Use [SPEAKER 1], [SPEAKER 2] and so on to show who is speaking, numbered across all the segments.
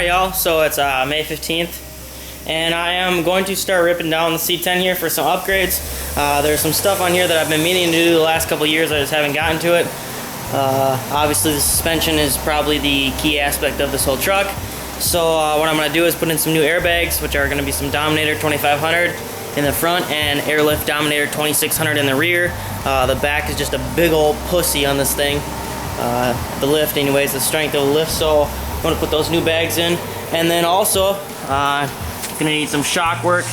[SPEAKER 1] y'all. So it's May 15th, and I am going to start ripping down the C-10 here for some upgrades. There's some stuff on here that I've been meaning to do the last couple of years. I just haven't gotten to it. Obviously the suspension is probably the key aspect of this whole truck. So what I'm going to do is put in some new airbags, which are going to be some Dominator 2500 in the front and Airlift Dominator 2600 in the rear. The back is just a big old pussy on this thing. The lift anyways, the strength of the lift. So I'm going to put those new bags in. And then also going to need some shock work.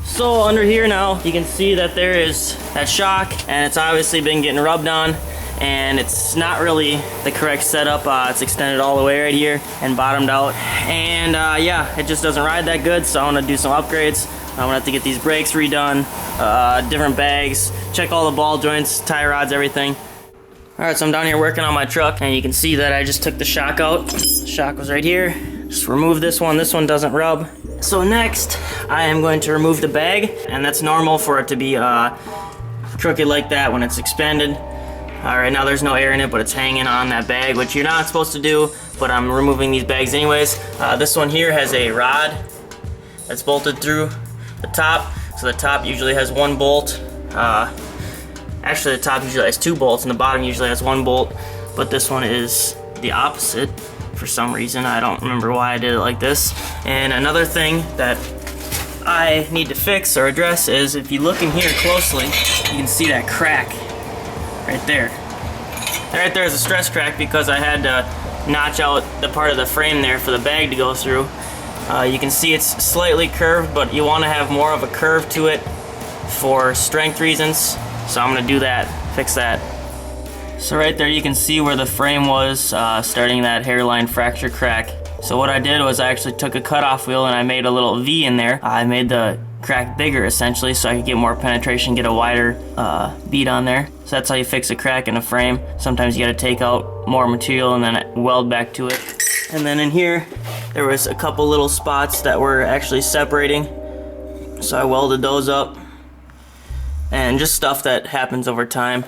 [SPEAKER 1] So under here now you can see that there is that shock, and it's obviously been getting rubbed on, and it's not really the correct setup. It's extended all the way right here and bottomed out, and yeah, it just doesn't ride that good. So I'm gonna do some upgrades. I'm gonna have to get these brakes redone, different bags, check all the ball joints, tie rods, everything. Alright, so I'm down here working on my truck, and you can see that I just took the shock out. The shock was right here. Just remove this one doesn't rub. So next, I am going to remove the bag, and that's normal for it to be crooked like that when it's expanded. Alright, now there's no air in it, but it's hanging on that bag, which you're not supposed to do, but I'm removing these bags anyways. This one here has a rod that's bolted through the top, so the top usually has one bolt. Actually, the top usually has two bolts, and the bottom usually has one bolt, but this one is the opposite for some reason. I don't remember why I did it like this. And another thing that I need to fix or address is, if you look in here closely, you can see that crack right there. Right there is a stress crack because I had to notch out the part of the frame there for the bag to go through. You can see it's slightly curved, but you want to have more of a curve to it for strength reasons. So I'm going to do that, fix that. So right there you can see where the frame was starting that hairline fracture crack. So what I did was I actually took a cutoff wheel and I made a little V in there. I made the crack bigger essentially so I could get more penetration, get a wider bead on there. So that's how you fix a crack in a frame. Sometimes you got to take out more material and then weld back to it. And then in here there was a couple little spots that were actually separating, so I welded those up, and just stuff that happens over time.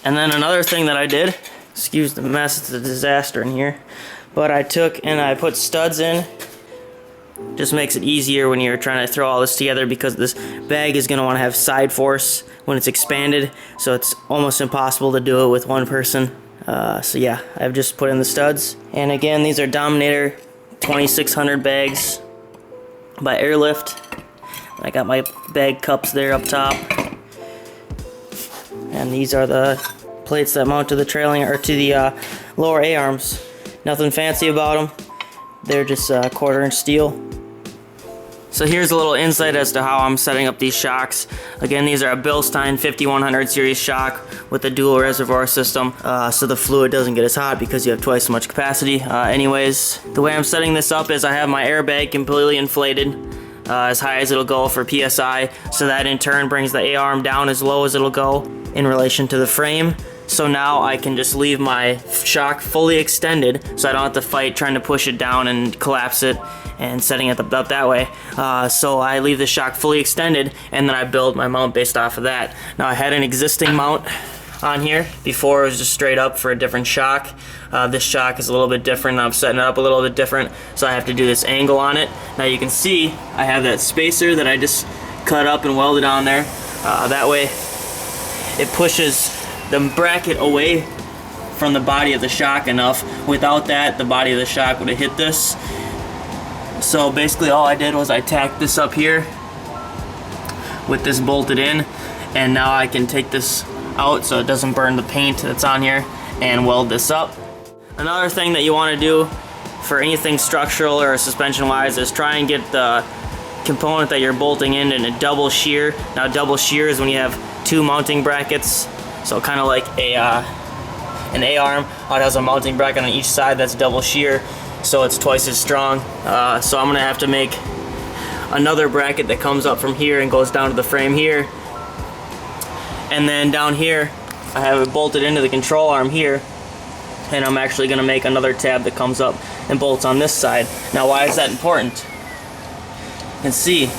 [SPEAKER 1] And then another thing that I did, excuse the mess, it's a disaster in here, but I took and I put studs in. Just makes it easier when you're trying to throw all this together, because this bag is going to want to have side force when it's expanded, so it's almost impossible to do it with one person. So yeah, I've just put in the studs. And again, these are Dominator 2600 bags by Airlift. I got my bag cups there up top. And these are the plates that mount to the trailing or to the lower A-arms. Nothing fancy about them. They're just 1/4-inch steel. So here's a little insight as to how I'm setting up these shocks. Again, these are a Bilstein 5100 series shock with a dual reservoir system, so the fluid doesn't get as hot because you have twice as much capacity. Anyways, the way I'm setting this up is I have my airbag completely inflated as high as it'll go for PSI, so that in turn brings the A-arm down as low as it'll go in relation to the frame. So now I can just leave my shock fully extended, so I don't have to fight trying to push it down and collapse it and setting it up that way. So I leave the shock fully extended, and then I build my mount based off of that. Now I had an existing mount on here before. It was just straight up for a different shock. This shock is a little bit different. I'm setting it up a little bit different, so I have to do this angle on it. Now you can see I have that spacer that I just cut up and welded on there. That way it pushes the bracket away from the body of the shock enough. Without that, the body of the shock would have hit this. So basically all I did was I tacked this up here with this bolted in, and now I can take this out so it doesn't burn the paint that's on here and weld this up. Another thing that you want to do for anything structural or suspension wise is try and get the component that you're bolting in a double shear. Now double shear is when you have two mounting brackets, so kind of like an A-arm. It has a mounting bracket on each side that's double shear, so it's twice as strong. So I'm gonna have to make another bracket that comes up from here and goes down to the frame here, and then down here I have it bolted into the control arm here, and I'm actually gonna make another tab that comes up and bolts on this side. Now why is that important? You can see,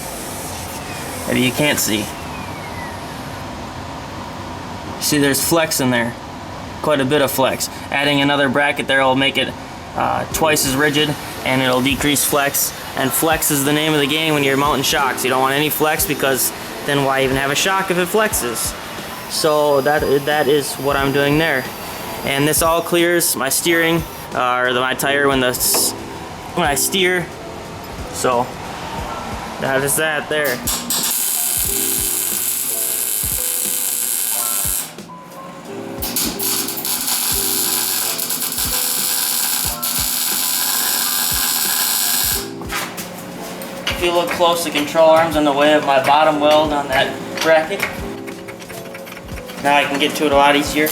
[SPEAKER 1] maybe you can't see. See, there's flex in there, quite a bit of flex. Adding another bracket there will make it twice as rigid and it'll decrease flex. And flex is the name of the game when you're mounting shocks. You don't want any flex, because then why even have a shock if it flexes? So that is what I'm doing there. And this all clears my steering, or my tire when I steer. So that is that there. If you look close, the control arm's in the way of my bottom weld on that bracket. Now I can get to it a lot easier.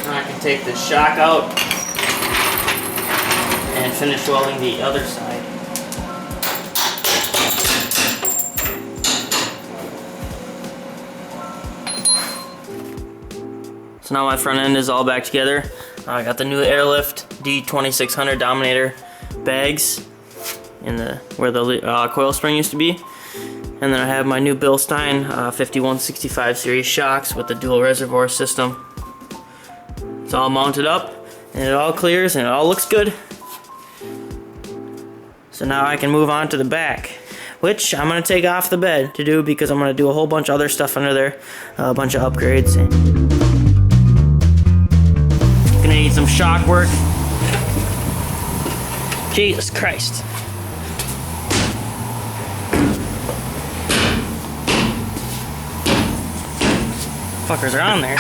[SPEAKER 1] Now I can take the shock out and finish welding the other side. So now my front end is all back together. I got the new Airlift D2600 Dominator bags in where the coil spring used to be. And then I have my new Bilstein 5165 series shocks with the dual reservoir system. It's all mounted up and it all clears and it all looks good. So now I can move on to the back, which I'm going to take off the bed to do, because I'm going to do a whole bunch of other stuff under there, a bunch of upgrades. Gonna need some shock work. Jesus Christ. Fuckers are on there.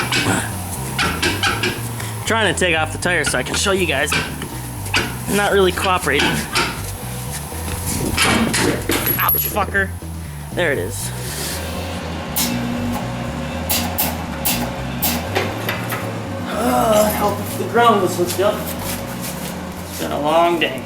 [SPEAKER 1] I'm trying to take off the tire so I can show you guys. I'm not really cooperating. Ouch, fucker. There it is. Help if the ground was hooked up. It's been a long day.